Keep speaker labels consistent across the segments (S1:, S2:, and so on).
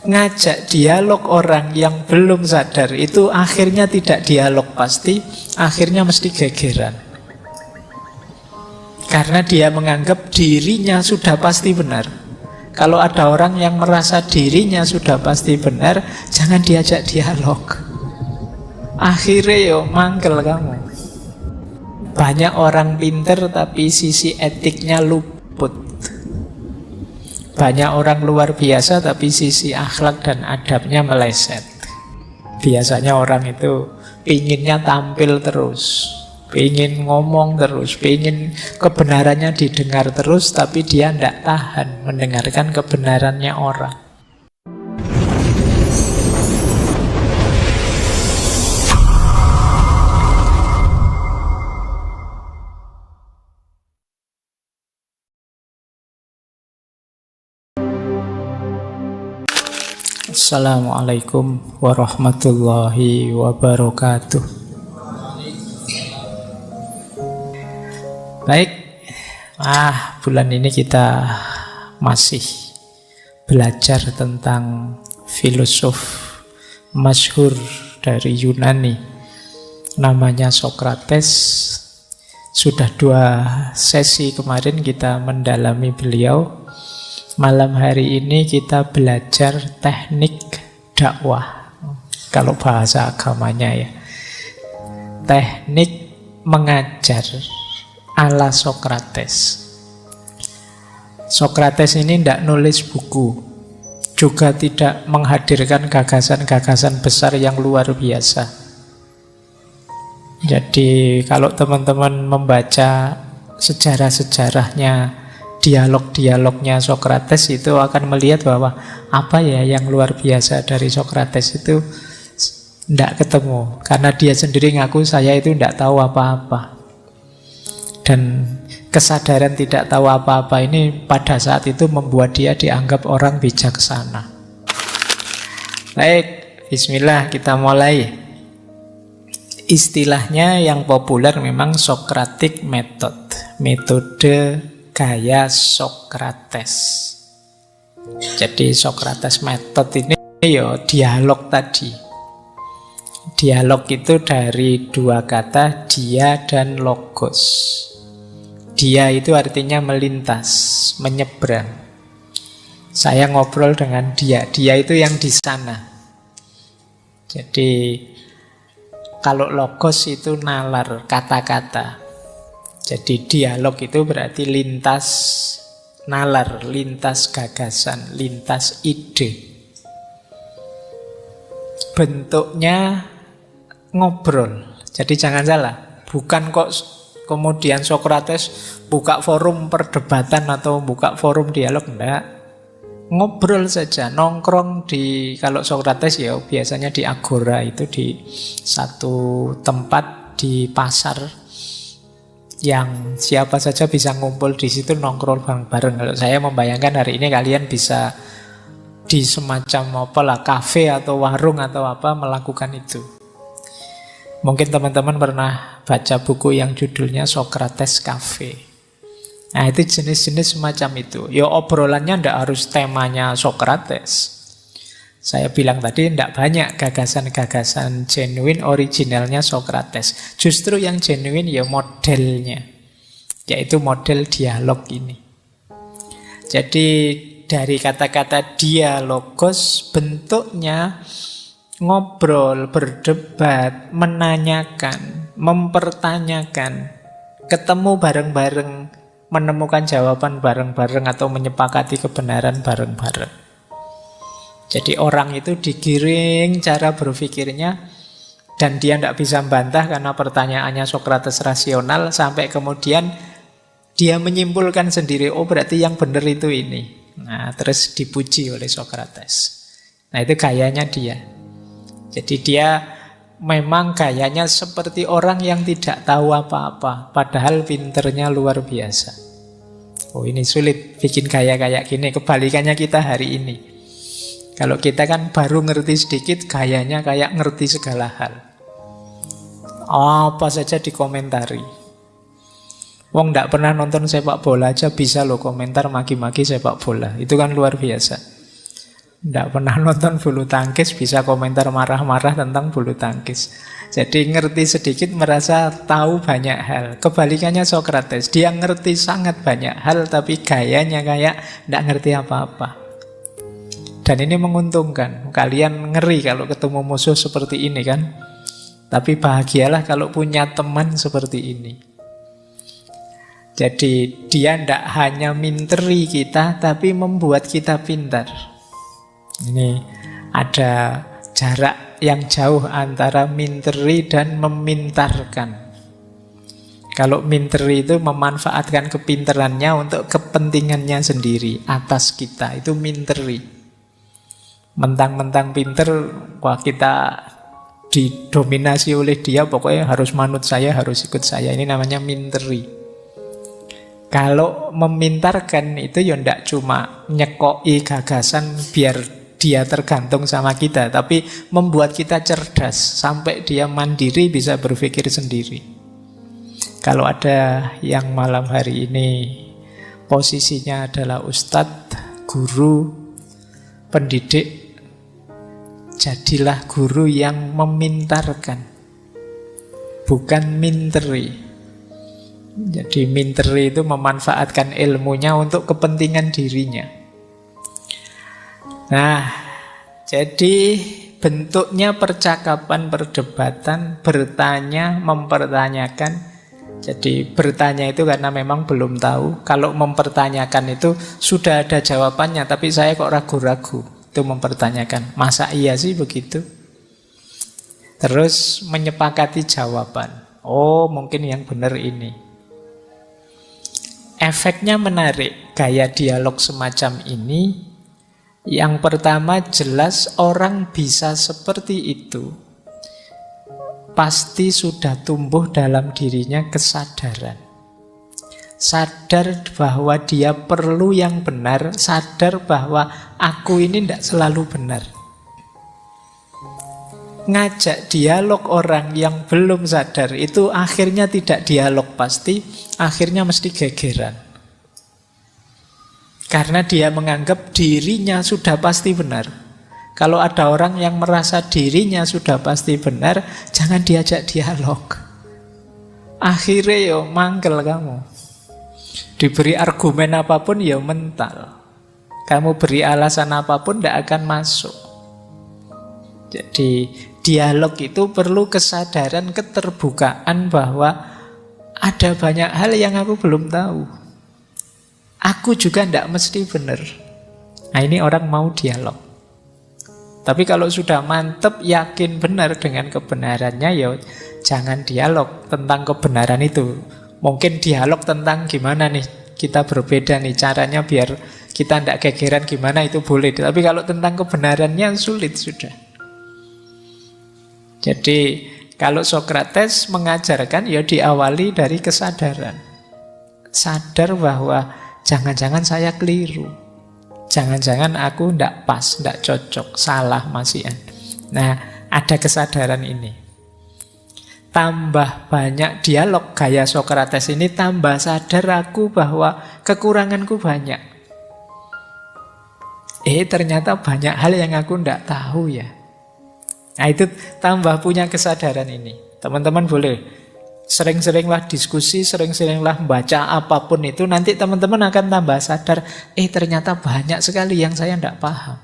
S1: ngajak dialog orang yang belum sadar itu akhirnya tidak dialog pasti, akhirnya mesti gegeran. Karena dia menganggap dirinya sudah pasti benar. Kalau ada orang yang merasa dirinya sudah pasti benar, jangan diajak dialog. Akhirnya yo mangkel kamu. Banyak orang pinter tapi sisi etiknya luput. Banyak orang luar biasa tapi sisi akhlak dan adabnya meleset. Biasanya orang itu pinginnya tampil terus, pingin ngomong terus, pingin kebenarannya didengar terus, tapi dia tidak tahan mendengarkan kebenarannya orang. Assalamualaikum warahmatullahi wabarakatuh. Baik, bulan ini kita masih belajar tentang filosof masyhur dari Yunani, namanya Sokrates. Sudah 2 sesi kemarin kita mendalami beliau. Malam hari ini kita belajar teknik dakwah, kalau bahasa agamanya ya. Teknik mengajar ala Sokrates. Sokrates ini tidak nulis buku, juga tidak menghadirkan gagasan-gagasan besar yang luar biasa. Jadi kalau teman-teman membaca sejarah-sejarahnya, dialog-dialognya Sokrates, itu akan melihat bahwa apa ya yang luar biasa dari Sokrates itu tidak ketemu. Karena dia sendiri ngaku, saya itu tidak tahu apa-apa. Dan kesadaran tidak tahu apa-apa ini pada saat itu membuat dia dianggap orang bijaksana. Baik, bismillah, kita mulai. Istilahnya yang populer memang Socratic Method, metode gaya Sokrates. Jadi Sokrates Method ini ya dialog tadi. Dialog itu dari 2 kata, dia dan logos. Dia itu artinya melintas, menyeberang. Saya ngobrol dengan dia itu yang di sana. Jadi kalau logos itu nalar, kata-kata. Jadi dialog itu berarti lintas nalar, lintas gagasan, lintas ide. Bentuknya ngobrol. Jadi jangan salah, bukan kok kemudian Sokrates buka forum perdebatan atau buka forum dialog, enggak. Ngobrol saja, nongkrong di, kalau Sokrates ya biasanya di agora, itu di satu tempat di pasar yang siapa saja bisa ngumpul di situ, nongkrong bareng-bareng. Kalau saya membayangkan hari ini kalian bisa di semacam apalah, kafe atau warung atau apa, melakukan itu. Mungkin teman-teman pernah baca buku yang judulnya Sokrates Cafe. Nah itu jenis-jenis semacam itu. Ya obrolannya ndak harus temanya Sokrates. Saya bilang tadi tidak banyak gagasan-gagasan genuine originalnya Sokrates. Justru yang genuine ya modelnya, yaitu model dialog ini. Jadi dari kata-kata dialogos, bentuknya ngobrol, berdebat, menanyakan, mempertanyakan, ketemu bareng-bareng, menemukan jawaban bareng-bareng atau menyepakati kebenaran bareng-bareng. Jadi orang itu digiring cara berpikirnya, dan dia tidak bisa membantah karena pertanyaannya Sokrates rasional, sampai kemudian dia menyimpulkan sendiri, oh berarti yang benar itu ini. Nah terus dipuji oleh Sokrates. Nah itu gayanya dia. Jadi dia memang gayanya seperti orang yang tidak tahu apa-apa, padahal pinternya luar biasa. Oh ini sulit bikin gaya kayak gini. Kebalikannya kita hari ini. Kalau kita kan baru ngerti sedikit, gayanya kayak ngerti segala hal. Apa saja dikomentari. Wong ndak pernah nonton sepak bola aja bisa loh komentar maki-maki sepak bola. Itu kan luar biasa. Tidak pernah nonton bulu tangkis bisa komentar marah-marah tentang bulu tangkis. Jadi ngerti sedikit merasa tahu banyak hal. Kebalikannya Socrates, dia ngerti sangat banyak hal tapi gayanya kayak tidak ngerti apa-apa. Dan ini menguntungkan. Kalian ngeri kalau ketemu musuh seperti ini kan. Tapi bahagialah kalau punya teman seperti ini. Jadi dia tidak hanya minteri kita tapi membuat kita pintar. Ini ada jarak yang jauh antara minteri dan memintarkan. Kalau minteri itu memanfaatkan kepintarannya untuk kepentingannya sendiri atas kita, itu minteri. Mentang-mentang pinter, wah kita didominasi oleh dia, pokoknya harus manut saya, harus ikut saya. Ini namanya minteri. Kalau memintarkan itu ya ndak cuma nyekoi gagasan biar dia tergantung sama kita, tapi membuat kita cerdas sampai dia mandiri bisa berpikir sendiri. Kalau ada yang malam hari ini posisinya adalah ustadz, guru, pendidik, jadilah guru yang memintarkan, bukan minteri. Jadi minteri itu memanfaatkan ilmunya untuk kepentingan dirinya. Nah, jadi bentuknya percakapan, perdebatan, bertanya, mempertanyakan. Jadi bertanya itu karena memang belum tahu. Kalau mempertanyakan itu sudah ada jawabannya, tapi saya kok ragu-ragu. Itu mempertanyakan, masa iya sih begitu? Terus menyepakati jawaban. Oh, mungkin yang benar ini. Efeknya menarik, gaya dialog semacam ini. Yang pertama jelas orang bisa seperti itu pasti sudah tumbuh dalam dirinya kesadaran. Sadar bahwa dia perlu yang benar, sadar bahwa aku ini tidak selalu benar. Ngajak dialog orang yang belum sadar itu akhirnya tidak dialog pasti, akhirnya mesti gegeran. Karena dia menganggap dirinya sudah pasti benar. Kalau ada orang yang merasa dirinya sudah pasti benar, jangan diajak dialog. Akhirnya yo mangkel kamu. Diberi argumen apapun ya mental. Kamu beri alasan apapun tidak akan masuk. Jadi dialog itu perlu kesadaran, keterbukaan bahwa ada banyak hal yang aku belum tahu. Aku juga tidak mesti benar. Nah ini orang mau dialog. Tapi kalau sudah mantep, yakin benar dengan kebenarannya, ya jangan dialog tentang kebenaran itu. Mungkin dialog tentang gimana nih kita berbeda nih, caranya biar kita tidak gegeran gimana, itu boleh. Tapi kalau tentang kebenarannya sulit sudah. Jadi kalau Socrates mengajarkan ya diawali dari kesadaran. Sadar bahwa jangan-jangan saya keliru. Jangan-jangan aku tidak pas, tidak cocok, salah masihan. Nah, ada kesadaran ini. Tambah banyak dialog gaya Socrates ini, tambah sadar aku bahwa kekuranganku banyak. Ternyata banyak hal yang aku tidak tahu ya. Nah, itu tambah punya kesadaran ini. Teman-teman boleh sering-seringlah diskusi, sering-seringlah baca apapun itu. Nanti teman-teman akan tambah sadar, ternyata banyak sekali yang saya tidak paham.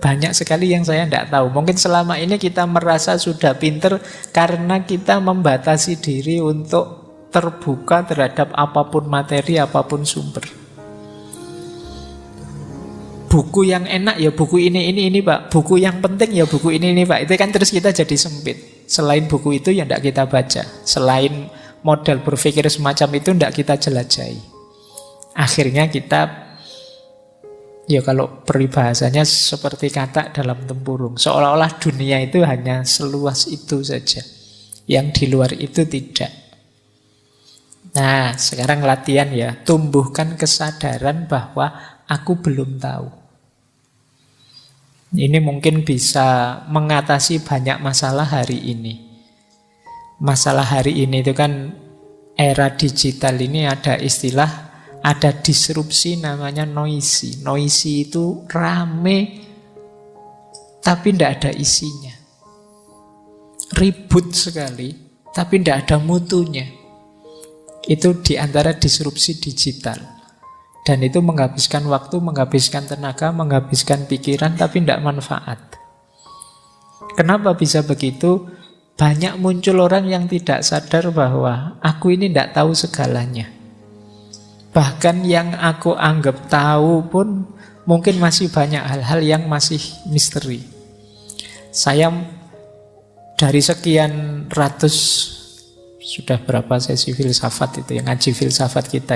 S1: Banyak sekali yang saya tidak tahu. Mungkin selama ini kita merasa sudah pinter karena kita membatasi diri untuk terbuka terhadap apapun materi, apapun sumber. Buku yang enak ya buku ini Pak. Buku yang penting ya buku ini Pak. Itu kan terus kita jadi sempit. Selain buku itu ya tidak kita baca. Selain model berpikir semacam itu tidak kita jelajahi. Akhirnya kita, ya kalau peribahasanya seperti katak dalam tempurung. Seolah-olah dunia itu hanya seluas itu saja. Yang di luar itu tidak. Nah, sekarang latihan ya. Tumbuhkan kesadaran bahwa aku belum tahu. Ini mungkin bisa mengatasi banyak masalah hari ini. Masalah hari ini itu kan era digital ini ada istilah Ada disrupsi namanya noisy. Noisy itu rame tapi tidak ada isinya. Ribut sekali tapi tidak ada mutunya. Itu diantara disrupsi digital. Dan itu menghabiskan waktu, menghabiskan tenaga, menghabiskan pikiran, tapi tidak manfaat. Kenapa bisa begitu? Banyak muncul orang yang tidak sadar bahwa aku ini tidak tahu segalanya. Bahkan yang aku anggap tahu pun mungkin masih banyak hal-hal yang masih misteri. Saya dari sekian ratus, sudah berapa sesi filsafat itu, yang ngaji filsafat kita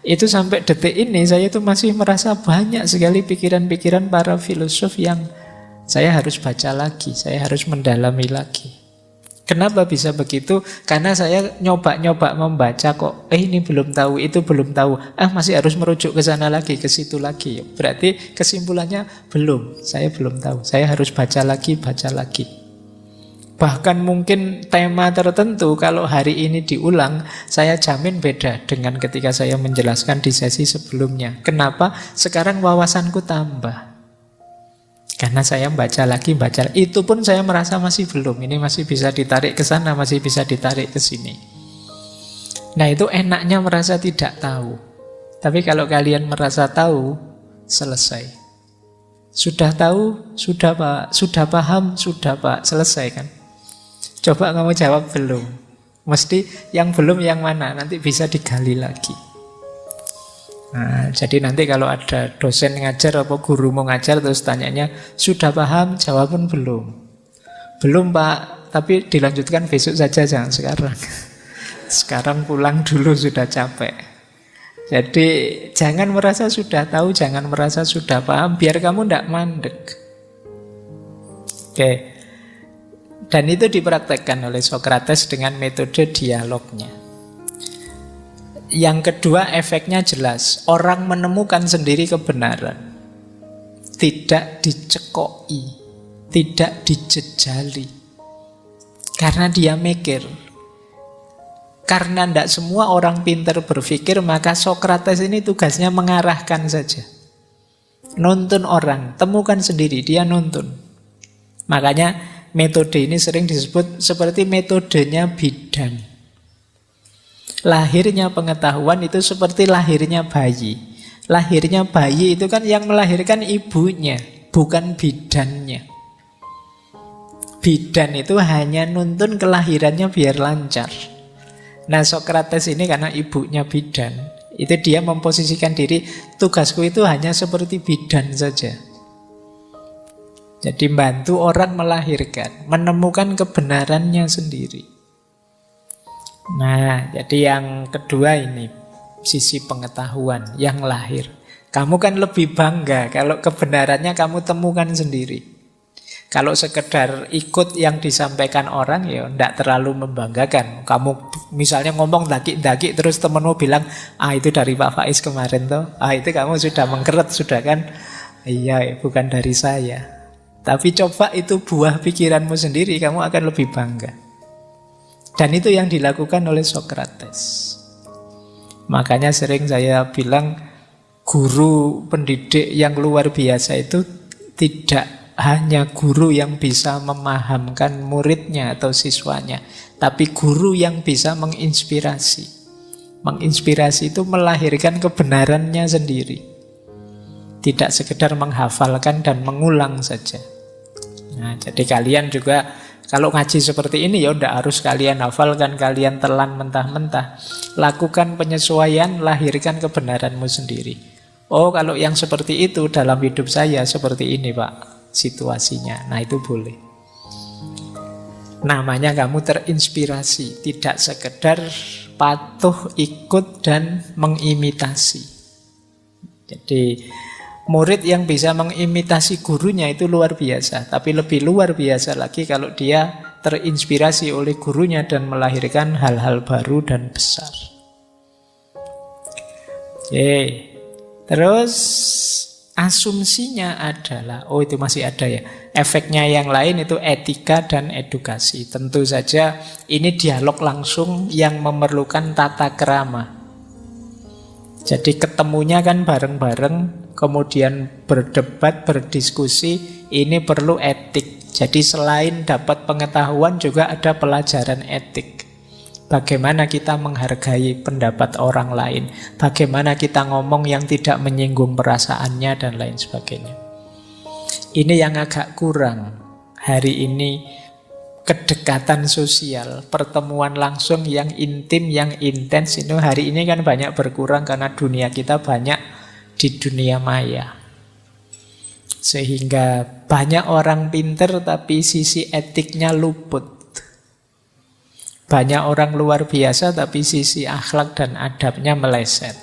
S1: itu sampai detik ini saya itu masih merasa banyak sekali pikiran-pikiran para filosof yang saya harus baca lagi, saya harus mendalami lagi. Kenapa bisa begitu? Karena saya nyoba-nyoba membaca kok, ini belum tahu, itu belum tahu, masih harus merujuk ke sana lagi, ke situ lagi. Berarti kesimpulannya belum, saya belum tahu, saya harus baca lagi, baca lagi. Bahkan mungkin tema tertentu kalau hari ini diulang, saya jamin beda dengan ketika saya menjelaskan di sesi sebelumnya. Kenapa? Sekarang wawasanku tambah. Karena saya baca lagi, baca. Itu pun saya merasa masih belum. Ini masih bisa ditarik ke sana, masih bisa ditarik ke sini. Nah, itu enaknya merasa tidak tahu. Tapi kalau kalian merasa tahu, selesai. Sudah tahu, sudah Pak. Sudah paham, sudah Pak. Selesai kan? Coba kamu jawab belum. Mesti yang belum yang mana, nanti bisa digali lagi. Nah, jadi nanti kalau ada dosen ngajar atau guru mau ngajar terus tanyanya, sudah paham? Jawaban belum. Belum Pak, tapi dilanjutkan besok saja, jangan sekarang. Sekarang pulang dulu, sudah capek. Jadi jangan merasa sudah tahu, jangan merasa sudah paham, biar kamu tidak mandek. Oke. Dan itu dipraktekkan oleh Socrates dengan metode dialognya. Yang kedua, efeknya jelas. Orang menemukan sendiri kebenaran. Tidak dicekoi, tidak dijejali. Karena dia mikir. Karena tidak semua orang pintar berpikir, maka Socrates ini tugasnya mengarahkan saja. Nuntun orang, temukan sendiri, dia nuntun. Makanya metode ini sering disebut seperti metodenya bidan. Lahirnya pengetahuan itu seperti lahirnya bayi. Lahirnya bayi itu kan yang melahirkan ibunya, bukan bidannya. Bidan itu hanya nuntun kelahirannya biar lancar. Nah, Socrates ini karena ibunya bidan, itu dia memposisikan diri, tugasku itu hanya seperti bidan saja. Jadi bantu orang melahirkan, menemukan kebenarannya sendiri. Nah, jadi yang kedua ini, sisi pengetahuan yang lahir. Kamu kan lebih bangga kalau kebenarannya kamu temukan sendiri. Kalau sekedar ikut yang disampaikan orang, ya tidak terlalu membanggakan. Kamu misalnya ngomong daki-daki, terus temenmu bilang, itu dari Pak Faiz kemarin toh. Itu kamu sudah mengkeret, sudah kan? Iya, bukan dari saya. Tapi coba itu buah pikiranmu sendiri, kamu akan lebih bangga. Dan itu yang dilakukan oleh Socrates. Makanya sering saya bilang, guru pendidik yang luar biasa itu tidak hanya guru yang bisa memahamkan muridnya atau siswanya, tapi guru yang bisa menginspirasi. Menginspirasi itu melahirkan kebenarannya sendiri. Tidak sekedar menghafalkan dan mengulang saja. Nah, jadi kalian juga kalau ngaji seperti ini ya udah harus kalian hafalkan, kalian telan mentah-mentah. Lakukan penyesuaian, lahirkan kebenaranmu sendiri. Oh, kalau yang seperti itu dalam hidup saya seperti ini, Pak, situasinya. Nah, itu boleh. Namanya kamu terinspirasi, tidak sekedar patuh, ikut dan mengimitasi. Jadi murid yang bisa mengimitasi gurunya itu luar biasa. Tapi lebih luar biasa lagi kalau dia terinspirasi oleh gurunya dan melahirkan hal-hal baru dan besar. Oke. Terus asumsinya adalah, itu masih ada ya, efeknya yang lain itu etika dan edukasi. Tentu saja ini dialog langsung yang memerlukan tata krama. Jadi ketemunya kan bareng-bareng, kemudian berdebat, berdiskusi, ini perlu etik. Jadi selain dapat pengetahuan juga ada pelajaran etik. Bagaimana kita menghargai pendapat orang lain, bagaimana kita ngomong yang tidak menyinggung perasaannya, dan lain sebagainya. Ini yang agak kurang hari ini, kedekatan sosial, pertemuan langsung yang intim, yang intens itu hari ini kan banyak berkurang karena dunia kita banyak di dunia maya. Sehingga banyak orang pinter tapi sisi etiknya luput. Banyak orang luar biasa tapi sisi akhlak dan adabnya meleset.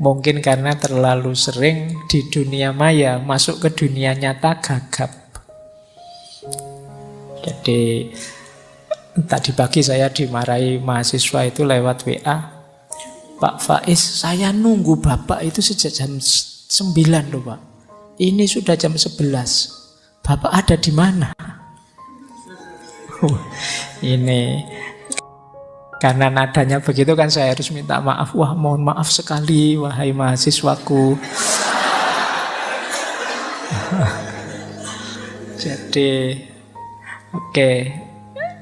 S1: Mungkin karena terlalu sering di dunia maya, masuk ke dunia nyata gagap. Jadi tadi pagi saya dimarahi mahasiswa itu lewat WA. Pak Faiz, saya nunggu Bapak itu sejak jam 9 loh Pak. Ini sudah jam 11. Bapak ada di mana? Ini karena nadanya begitu kan saya harus minta maaf. Wah, mohon maaf sekali wahai mahasiswaku. Jadi oke,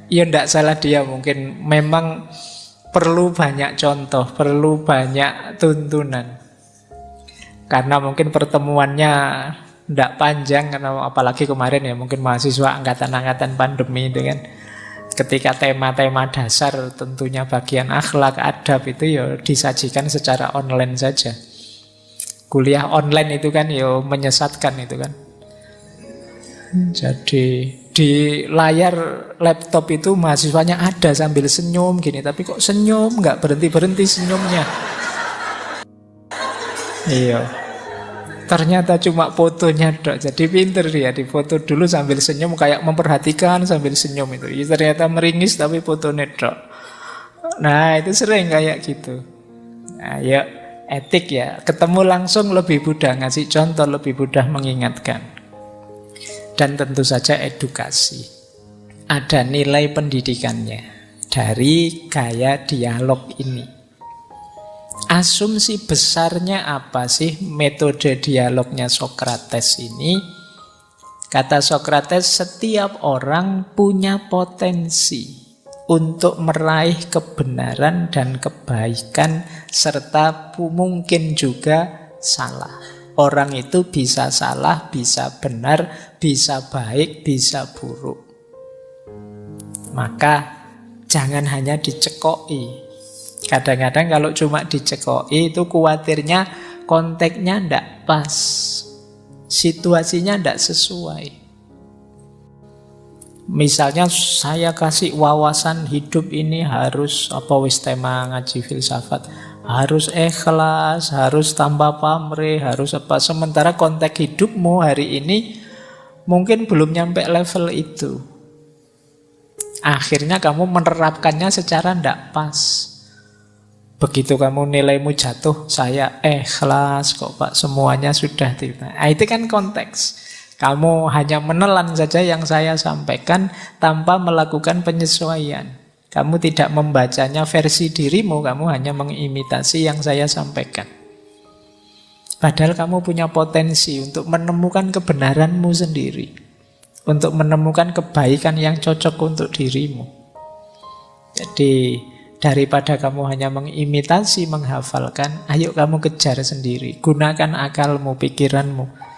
S1: ya enggak salah dia, mungkin memang perlu banyak contoh, perlu banyak tuntunan. Karena mungkin pertemuannya enggak panjang, karena apalagi kemarin ya mungkin mahasiswa angkatan-angkatan pandemi itu kan. Ketika tema-tema dasar tentunya bagian akhlak, adab itu ya disajikan secara online saja. Kuliah online itu kan ya menyesatkan itu kan. Jadi di layar laptop itu mahasiswanya ada sambil senyum gini, tapi kok senyum nggak berhenti-berhenti senyumnya. Iya. Ternyata cuma fotonya dok. Jadi pinter dia, difoto dulu sambil senyum, kayak memperhatikan sambil senyum itu. Ya, ternyata meringis tapi fotonya dok. Nah itu sering kayak gitu. Nah ya etik ya, ketemu langsung lebih mudah ngasih contoh, lebih mudah mengingatkan. Dan tentu saja edukasi. Ada nilai pendidikannya dari gaya dialog ini. Asumsi besarnya apa sih metode dialognya Sokrates ini? Kata Sokrates, setiap orang punya potensi untuk meraih kebenaran dan kebaikan, serta mungkin juga salah. Orang itu bisa salah, bisa benar, bisa baik, bisa buruk. Maka jangan hanya dicekoi. Kadang-kadang kalau cuma dicekoi itu khawatirnya konteksnya ndak pas, situasinya ndak sesuai. Misalnya saya kasih wawasan hidup ini harus apa, wis tema ngaji filsafat, harus ikhlas, harus tanpa pamrih, harus apa. Sementara konteks hidupmu hari ini mungkin belum nyampe level itu. Akhirnya kamu menerapkannya secara ndak pas. Begitu kamu nilaimu jatuh, saya ikhlas kok Pak, semuanya sudah tiba. Nah, itu kan konteks. Kamu hanya menelan saja yang saya sampaikan tanpa melakukan penyesuaian. Kamu tidak membacanya versi dirimu, kamu hanya mengimitasi yang saya sampaikan. Padahal kamu punya potensi untuk menemukan kebenaranmu sendiri, untuk menemukan kebaikan yang cocok untuk dirimu. Jadi daripada kamu hanya mengimitasi, menghafalkan, ayo kamu kejar sendiri. Gunakan akalmu, pikiranmu.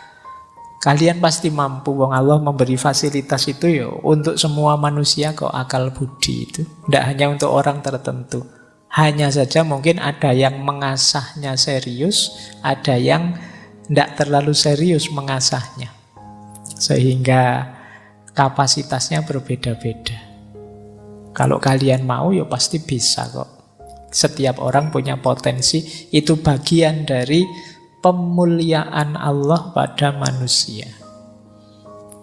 S1: Kalian pasti mampu. Wong Allah memberi fasilitas itu ya untuk semua manusia kok, akal budi itu. Tidak hanya untuk orang tertentu. Hanya saja mungkin ada yang mengasahnya serius, ada yang tidak terlalu serius mengasahnya. Sehingga kapasitasnya berbeda-beda. Kalau kalian mau ya pasti bisa kok. Setiap orang punya potensi. Itu bagian dari pemuliaan Allah pada manusia.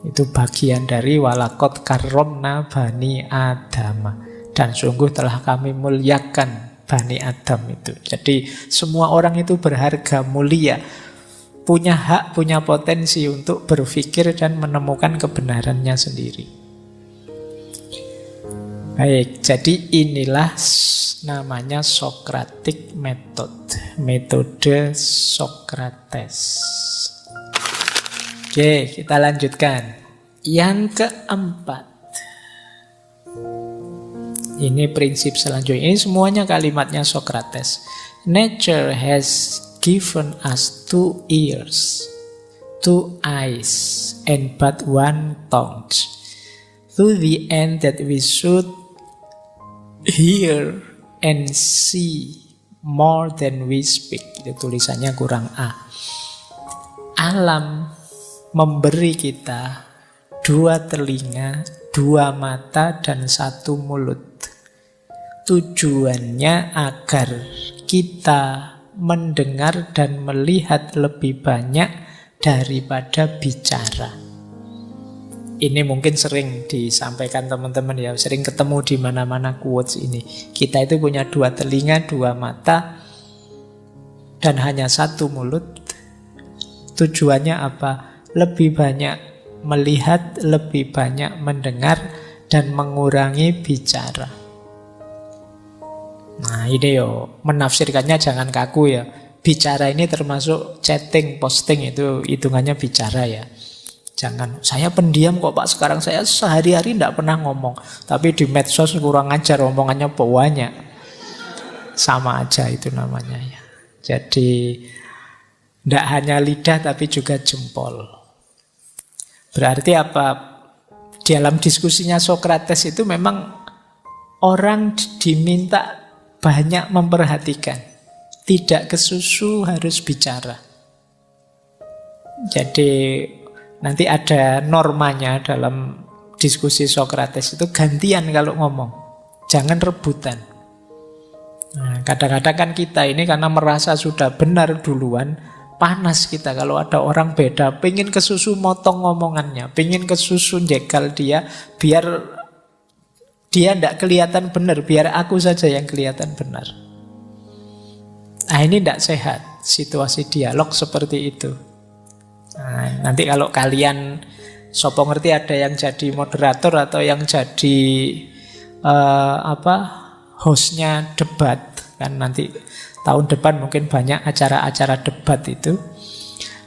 S1: Itu bagian dari walaqad karramna bani Adam. Dan sungguh telah kami muliakan Bani Adam itu. Jadi semua orang itu berharga, mulia, punya hak, punya potensi untuk berpikir dan menemukan kebenarannya sendiri. Baik, jadi inilah namanya Socratic Method, metode Socrates. Oke, kita lanjutkan. Yang keempat, ini prinsip selanjutnya. Ini semuanya kalimatnya Socrates. Nature has given us 2 ears, 2 eyes, and but 1 tongue, to the end that we should hear and see more than we speak. Itu tulisannya kurang A. Alam memberi kita 2 telinga, 2 mata, dan 1 mulut. Tujuannya agar kita mendengar dan melihat lebih banyak daripada bicara. Ini mungkin sering disampaikan teman-teman ya, sering ketemu di mana-mana quotes ini. Kita itu punya 2 telinga, 2 mata, dan hanya 1 mulut. Tujuannya apa? Lebih banyak melihat, lebih banyak mendengar, dan mengurangi bicara. Nah ini yo, menafsirkannya jangan kaku ya. Bicara ini termasuk chatting, posting, itu hitungannya bicara ya. Jangan, saya pendiam kok Pak, sekarang saya sehari-hari tidak pernah ngomong. Tapi di medsos kurang ajar, omongannya banyak. Sama aja itu namanya ya. Jadi tidak hanya lidah tapi juga jempol. Berarti apa? Dalam diskusinya Socrates itu memang orang diminta banyak memperhatikan. Tidak kesusu, harus bicara. Jadi nanti ada normanya dalam diskusi Socrates itu, gantian kalau ngomong. Jangan rebutan. Nah, kadang-kadang kan kita ini karena merasa sudah benar duluan, panas kita kalau ada orang beda, pengen kesusu motong ngomongannya, pengen kesusu jegal dia, biar dia tidak kelihatan benar, biar aku saja yang kelihatan benar. Nah ini tidak sehat, situasi dialog seperti itu. Nah, nanti kalau kalian, sopo ngerti ada yang jadi moderator atau yang jadi hostnya debat, kan nanti tahun depan mungkin banyak acara-acara debat itu.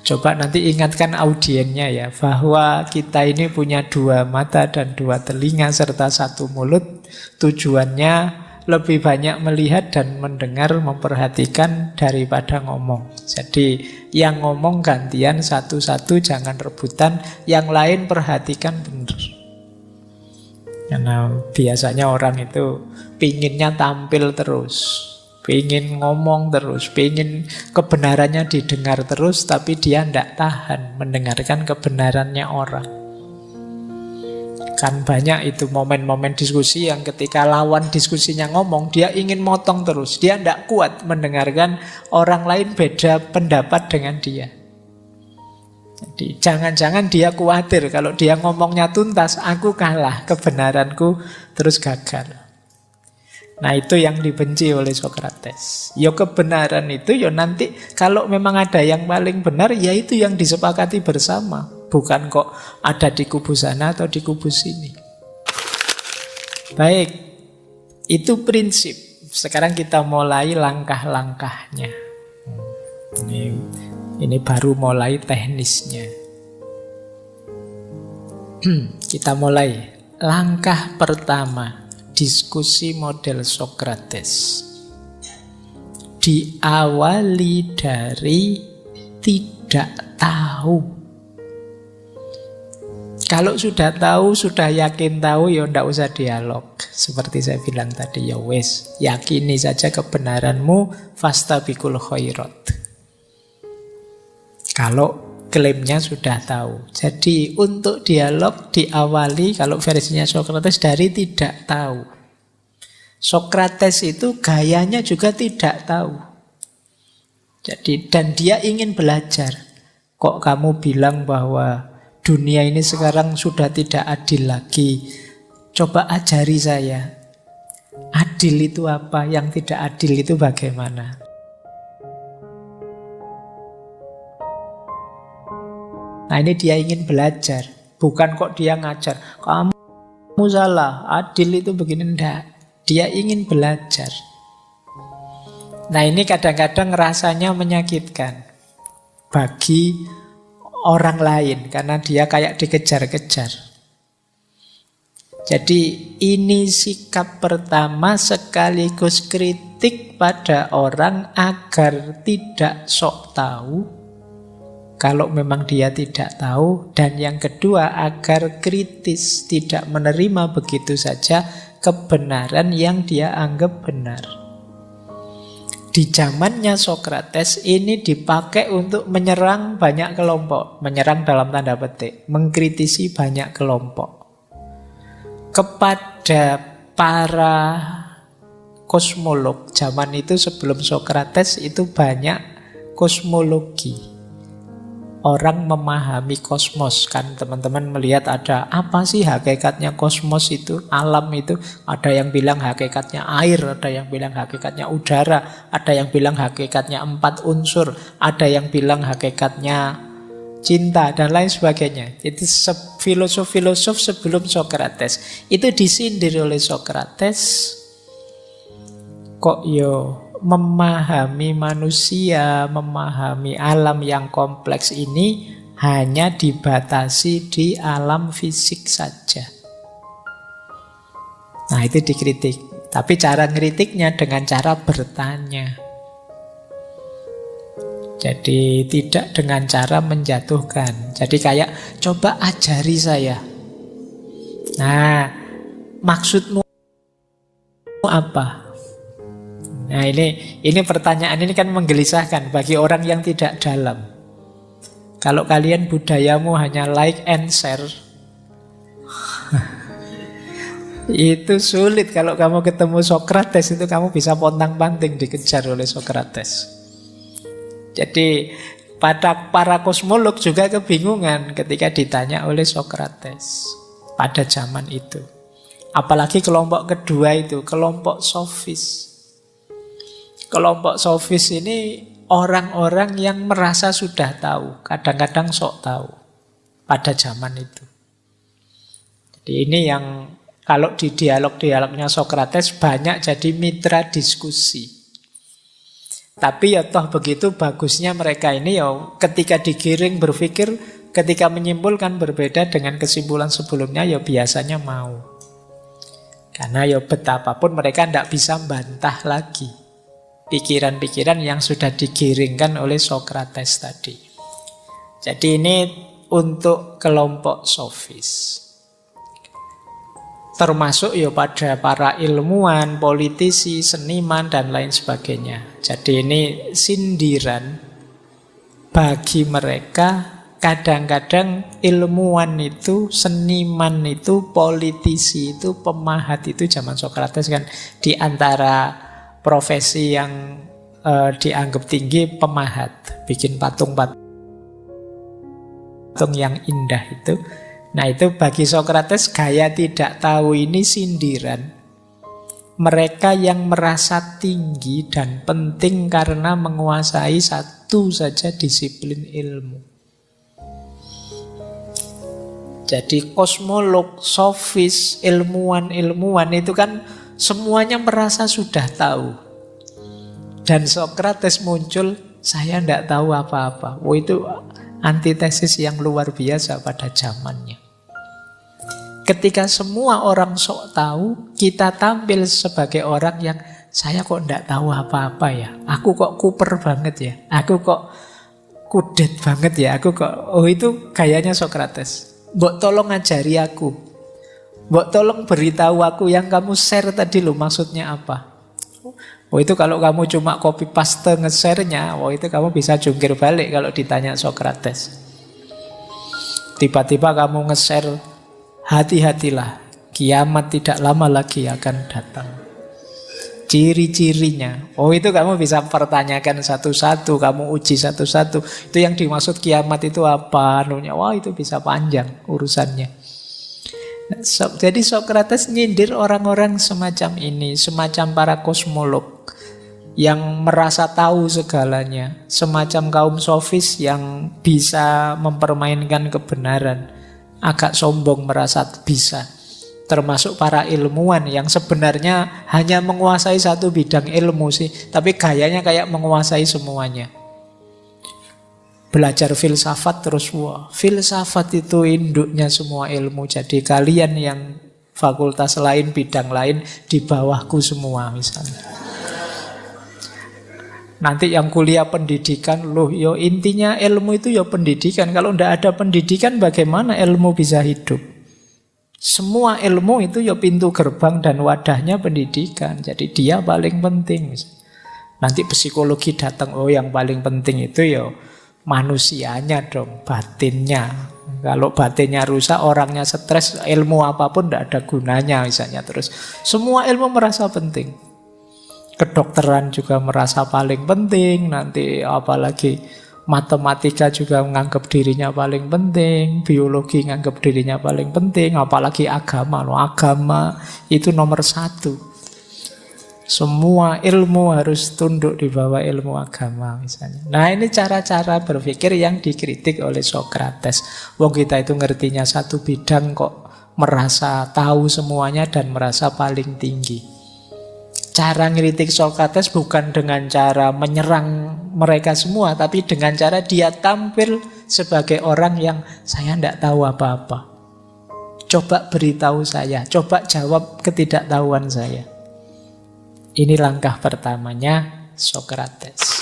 S1: Coba nanti ingatkan audiennya ya, bahwa kita ini punya 2 mata dan 2 telinga serta 1 mulut. Tujuannya lebih banyak melihat dan mendengar, memperhatikan daripada ngomong. Jadi yang ngomong gantian satu-satu, jangan rebutan. Yang lain perhatikan benar. Karena biasanya orang itu pinginnya tampil terus, pengen ngomong terus, pengen kebenarannya didengar terus, tapi dia tidak tahan mendengarkan kebenarannya orang. Kan banyak itu momen-momen diskusi yang ketika lawan diskusinya ngomong, dia ingin motong terus. Dia tidak kuat mendengarkan orang lain beda pendapat dengan dia. Jadi jangan-jangan dia khawatir kalau dia ngomongnya tuntas, aku kalah, kebenaranku terus gagal. Nah itu yang dibenci oleh Socrates. Ya kebenaran itu ya nanti kalau memang ada yang paling benar, ya itu yang disepakati bersama. Bukan kok ada di kubu sana atau di kubu sini. Baik, itu prinsip. Sekarang kita mulai langkah-langkahnya. Ini baru mulai teknisnya. Kita mulai. Langkah pertama, diskusi model Socrates. Diawali dari tidak tahu. Kalau sudah tahu, sudah yakin tahu, ya ndak usah dialog. Seperti saya bilang tadi, ya wes, yakini saja kebenaranmu, fastabiqul khairat. Kalau klaimnya sudah tahu. Jadi untuk dialog diawali, kalau versinya Socrates, dari tidak tahu. Socrates itu gayanya juga tidak tahu. Jadi, dan dia ingin belajar. Kok kamu bilang bahwa dunia ini sekarang sudah tidak adil lagi? Coba ajari saya. Adil itu apa? Yang tidak adil itu bagaimana? Nah ini dia ingin belajar. Bukan kok dia ngajar, kamu salah, adil itu begini. Enggak. Dia ingin belajar. Nah ini kadang-kadang rasanya menyakitkan bagi orang lain karena dia kayak dikejar-kejar. Jadi ini sikap pertama sekaligus kritik pada orang agar tidak sok tahu kalau memang dia tidak tahu. Dan yang kedua agar kritis, tidak menerima begitu saja kebenaran yang dia anggap benar. Di zamannya Sokrates ini dipakai untuk menyerang banyak kelompok. Menyerang dalam tanda petik, mengkritisi banyak kelompok. Kepada para kosmolog zaman itu sebelum Sokrates itu banyak kosmologi. Orang memahami kosmos. Kan teman-teman melihat ada apa sih hakikatnya kosmos itu, alam itu. Ada yang bilang hakikatnya air, ada yang bilang hakikatnya udara, ada yang bilang hakikatnya 4 unsur, ada yang bilang hakikatnya cinta, dan lain sebagainya. Itu filosof-filosof sebelum Sokrates. Itu disindir oleh Sokrates. Kok memahami manusia, memahami alam yang kompleks ini hanya dibatasi di alam fisik saja. Nah itu dikritik. Tapi cara ngeritiknya dengan cara bertanya. Jadi tidak dengan cara menjatuhkan. Jadi kayak coba ajari saya. Nah, maksudmu apa? Nah, ini pertanyaan ini kan menggelisahkan bagi orang yang tidak dalam. Kalau kalian budayamu hanya like and share, itu sulit. Kalau kamu ketemu Sokrates itu kamu bisa pontang-panting dikejar oleh Sokrates. Jadi para kosmolog juga kebingungan ketika ditanya oleh Sokrates pada zaman itu. Apalagi kelompok kedua itu, kelompok sofis. Kelompok sofis ini orang-orang yang merasa sudah tahu, kadang-kadang sok tahu pada zaman itu. Jadi ini yang kalau di dialog-dialognya Sokrates banyak jadi mitra diskusi. Tapi ya toh begitu bagusnya mereka ini ya ketika digiring berpikir, ketika menyimpulkan berbeda dengan kesimpulan sebelumnya ya biasanya mau. Karena ya betapapun mereka tidak bisa bantah lagi pikiran-pikiran yang sudah digiringkan oleh Sokrates tadi. Jadi ini untuk kelompok sofis. Termasuk ya pada para ilmuwan, politisi, seniman, dan lain sebagainya. Jadi ini sindiran bagi mereka. Kadang-kadang ilmuwan itu, seniman itu, politisi itu, pemahat itu zaman Sokrates kan di antara profesi yang dianggap tinggi pemahat, bikin patung-patung yang indah itu. Nah itu bagi Sokrates gaya tidak tahu ini sindiran. Mereka yang merasa tinggi dan penting karena menguasai satu saja disiplin ilmu. Jadi kosmolog, sofis, ilmuwan itu kan semuanya merasa sudah tahu. Dan Sokrates muncul, saya tidak tahu apa-apa. Oh itu antitesis yang luar biasa pada zamannya. Ketika semua orang sok tahu, kita tampil sebagai orang yang saya kok tidak tahu apa-apa ya. Aku kok kuper banget ya. Aku kok kudet banget ya. Aku kok, oh itu gayanya Sokrates. Mbok tolong ngajari aku. Mbok tolong beritahu aku yang kamu share tadi loh maksudnya apa. Oh itu kalau kamu cuma copy paste nge-share-nya, oh itu kamu bisa jungkir balik kalau ditanya Sokrates. Tiba-tiba kamu nge-share, hati-hatilah, kiamat tidak lama lagi akan datang. Ciri-cirinya. Oh itu kamu bisa pertanyakan satu-satu, kamu uji satu-satu. Itu yang dimaksud kiamat itu apa? Wah itu bisa panjang urusannya. Jadi Sokrates nyindir orang-orang semacam ini, semacam para kosmolog yang merasa tahu segalanya, semacam kaum sofis yang bisa mempermainkan kebenaran, agak sombong merasa bisa. Termasuk para ilmuwan yang sebenarnya hanya menguasai satu bidang ilmu sih, tapi gayanya kayak menguasai semuanya. Belajar filsafat terus, wah, filsafat itu induknya semua ilmu. Jadi kalian yang fakultas lain, bidang lain, di bawahku semua misalnya. Nanti yang kuliah pendidikan, loh, yo intinya ilmu itu ya pendidikan. Kalau ndak ada pendidikan, bagaimana ilmu bisa hidup? Semua ilmu itu ya pintu gerbang dan wadahnya pendidikan. Jadi dia paling penting. Nanti psikologi datang, oh yang paling penting itu ya manusianya dong, batinnya. Kalau batinnya rusak, orangnya stres, ilmu apapun tidak ada gunanya misalnya. Terus semua ilmu merasa penting. Kedokteran juga merasa paling penting. Nanti apalagi matematika juga menganggap dirinya paling penting. Biologi menganggap dirinya paling penting. Apalagi agama. Loh, agama itu nomor satu. Semua ilmu harus tunduk di bawah ilmu agama misalnya. Nah ini cara-cara berpikir yang dikritik oleh Sokrates. Wong kita itu ngertinya satu bidang kok merasa tahu semuanya dan merasa paling tinggi. Cara ngeritik Sokrates bukan dengan cara menyerang mereka semua, tapi dengan cara dia tampil sebagai orang yang saya tidak tahu apa-apa. Coba beritahu saya, coba jawab ketidaktahuan saya. Ini langkah pertamanya Sokrates.